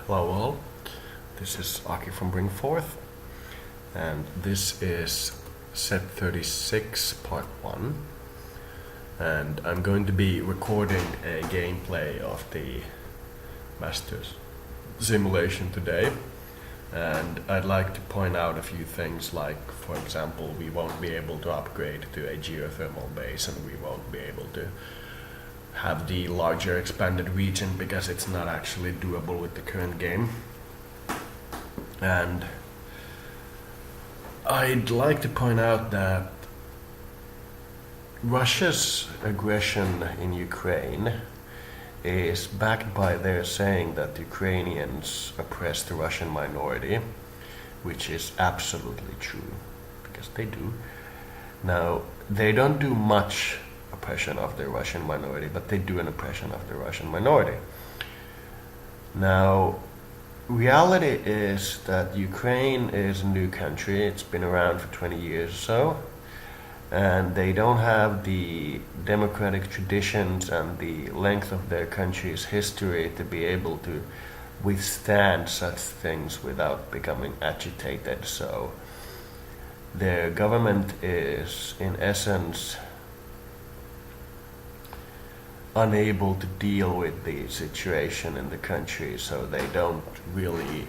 Hello all, this is Aki from Bringforth, and this is set 36 part 1, and I'm going to be recording a gameplay of the Masters simulation today, and I'd like to point out a few things like, for example, we won't be able to upgrade to a geothermal base and we won't be able to have the larger expanded region because it's not actually doable with the current game. And I'd like to point out that Russia's aggression in Ukraine is backed by their saying that Ukrainians oppress the Russian minority, which is absolutely true, because they do. Now, they don't do much oppression of the Russian minority, but they do an oppression of the Russian minority. Now, reality is that Ukraine is a new country. It's been around for 20 years or so, and they don't have the democratic traditions and the length of their country's history to be able to withstand such things without becoming agitated. So their government is, in essence, unable to deal with the situation in the country, so they don't really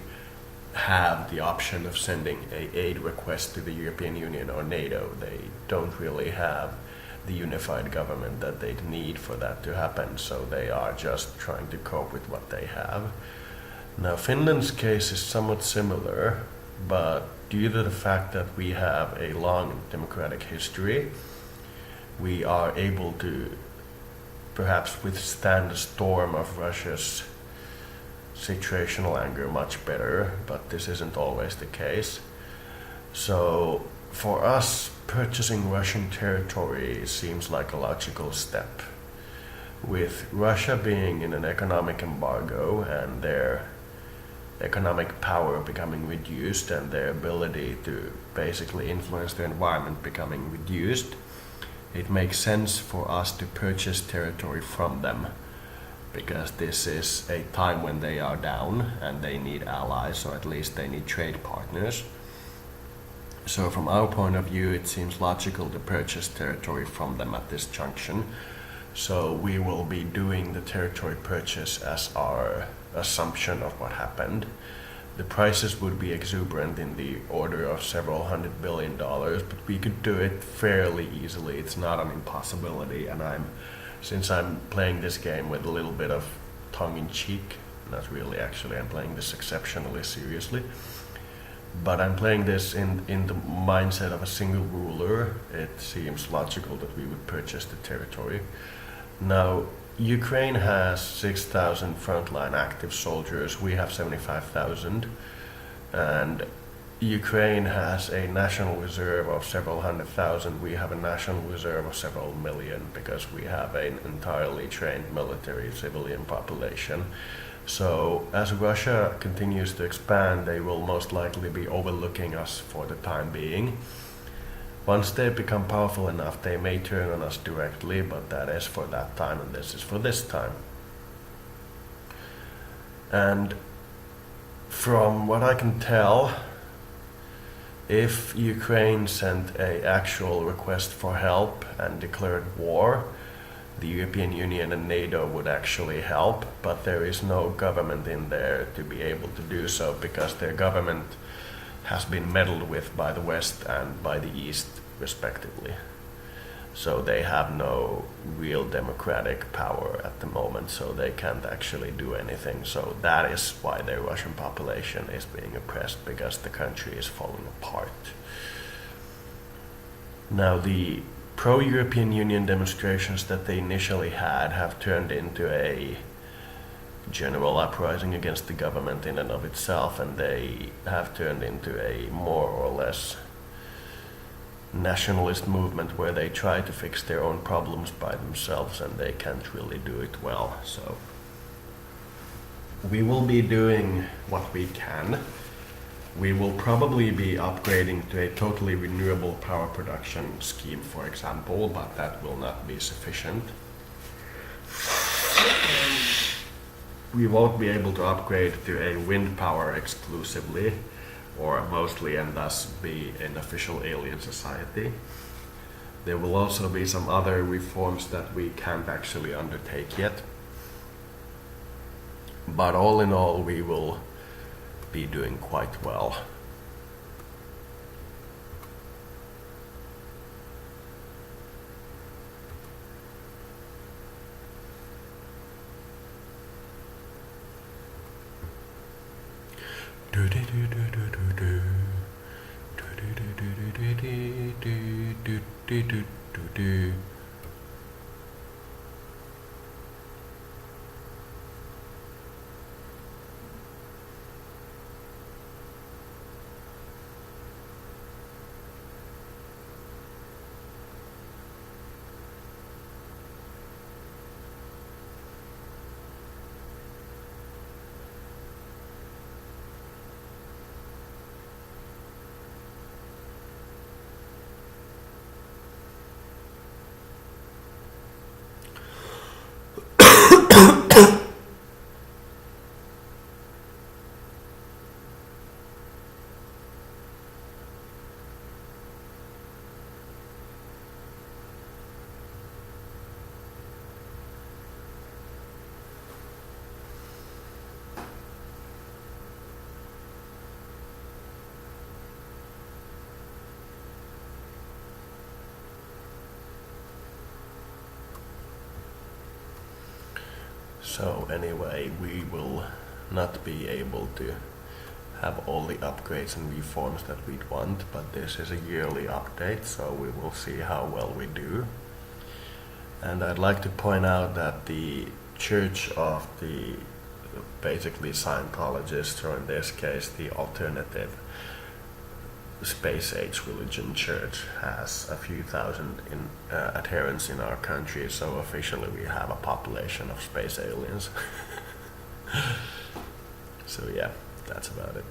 have the option of sending an aid request to the European Union or NATO. They don't really have the unified government that they'd need for that to happen, so they are just trying to cope with what they have. Now, Finland's case is somewhat similar, but due to the fact that we have a long democratic history, we are able to perhaps withstand the storm of Russia's situational anger much better, but this isn't always the case. So for us, purchasing Russian territory seems like a logical step. With Russia being in an economic embargo and their economic power becoming reduced and their ability to basically influence the environment becoming reduced, it makes sense for us to purchase territory from them, because this is a time when they are down and they need allies, or at least they need trade partners. So from our point of view, it seems logical to purchase territory from them at this junction. So we will be doing the territory purchase as our assumption of what happened. The prices would be exuberant in the order of several $100 billion, but we could do it fairly easily. It's not an impossibility, and since I'm playing this game with a little bit of tongue-in-cheek, not really actually, I'm playing this exceptionally seriously, but I'm playing this in the mindset of a single ruler, it seems logical that we would purchase the territory. Now, Ukraine has 6,000 frontline active soldiers, we have 75,000, and Ukraine has a national reserve of several hundred thousand, we have a national reserve of several million, because we have an entirely trained military civilian population. So as Russia continues to expand, they will most likely be overlooking us for the time being. Once they become powerful enough, they may turn on us directly, but that is for that time, and this is for this time. And from what I can tell, if Ukraine sent an actual request for help and declared war, the European Union and NATO would actually help, but there is no government in there to be able to do so, because their government has been meddled with by the West and by the East, respectively. So they have no real democratic power at the moment, so they can't actually do anything. So that is why the Russian population is being oppressed, because the country is falling apart. Now, the pro-European Union demonstrations that they initially had have turned into a general uprising against the government in and of itself, and they have turned into a more or less nationalist movement where they try to fix their own problems by themselves, and they can't really do it well. So we will be doing what we can. We will probably be upgrading to a totally renewable power production scheme, for example, but that will not be sufficient. we won't be able to upgrade to a wind power exclusively or mostly, and thus be an official alien society. There will also be some other reforms that we can't actually undertake yet. But all in all, we will be doing quite well. So anyway, we will not be able to have all the upgrades and reforms that we'd want, but this is a yearly update, so we will see how well we do. And I'd like to point out that the Church of the basically Scientologists, or in this case the alternative space age religion church, has a few thousand adherents in our country, so officially we have a population of space aliens. So yeah, that's about it.